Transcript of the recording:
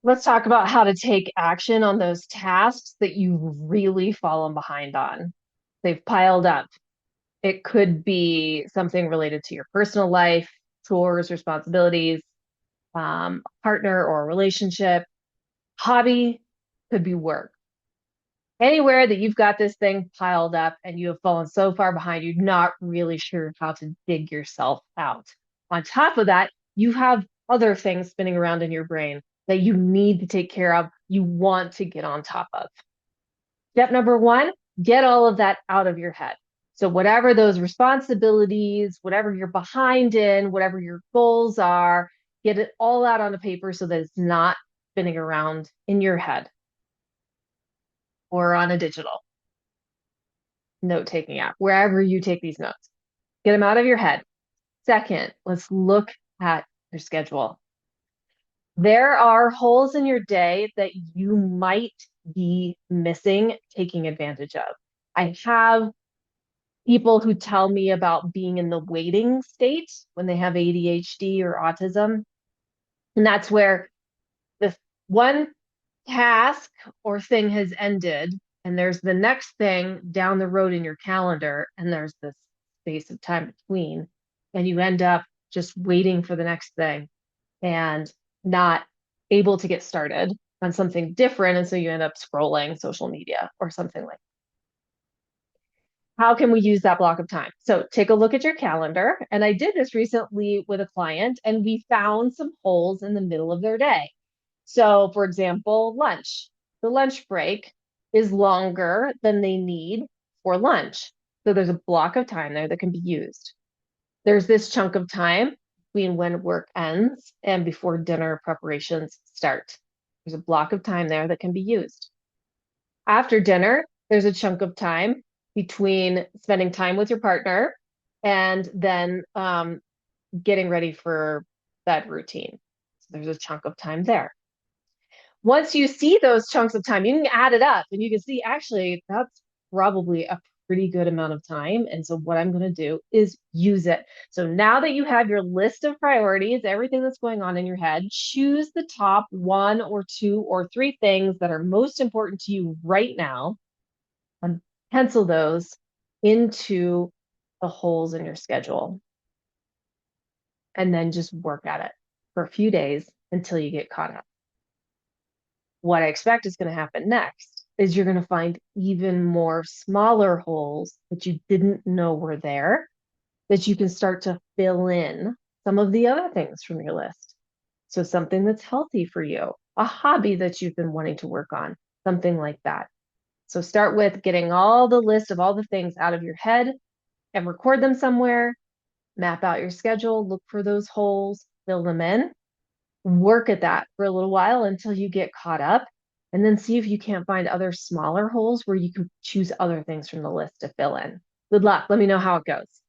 Let's talk about how to take action on those tasks that you've really fallen behind on. They've piled up. It could be something related to your personal life, chores, responsibilities, partner or relationship, hobby, could be work. Anywhere that you've got this thing piled up and you have fallen so far behind, you're not really sure how to dig yourself out. On top of that, you have other things spinning around in your brain that you need to take care of, you want to get on top of. Step number one, get all of that out of your head. So, whatever those responsibilities, whatever you're behind in, whatever your goals are, get it all out on the paper so that it's not spinning around in your head or on a digital note taking app, wherever you take these notes. Get them out of your head. Second, let's look at your schedule. There are holes in your day that you might be missing taking advantage of. I have people who tell me about being in the waiting state when they have ADHD or autism. And that's where the one task or thing has ended, and there's the next thing down the road in your calendar, and there's this space of time between, and you end up just waiting for the next thing and not able to get started on something different. And so you end up scrolling social media or something like how can we use that block of time? So take a look at your calendar. And I did this recently with a client, and we found some holes in the middle of their day. So, for example, lunch. The lunch break is longer than they need for lunch. So there's a block of time there that can be used. There's this chunk of time between when work ends and before dinner preparations start. There's a block of time there that can be used. After dinner, there's a chunk of time between spending time with your partner and then getting ready for bed routine. So there's a chunk of time there. Once you see those chunks of time, you can add it up and you can see actually that's probably a pretty good amount of time. And so what I'm going to do is use it. So now that you have your list of priorities, everything that's going on in your head, choose the top one or two or three things that are most important to you right now and pencil those into the holes in your schedule. And then just work at it for a few days until you get caught up. What I expect is going to happen next is you're going to find even more smaller holes that you didn't know were there that you can start to fill in some of the other things from your list. So something that's healthy for you, a hobby that you've been wanting to work on, something like that. So start with getting all the list of all the things out of your head and record them somewhere, map out your schedule, look for those holes, fill them in, work at that for a little while until you get caught up, and then see if you can't find other smaller holes where you can choose other things from the list to fill in. Good luck. Let me know how it goes.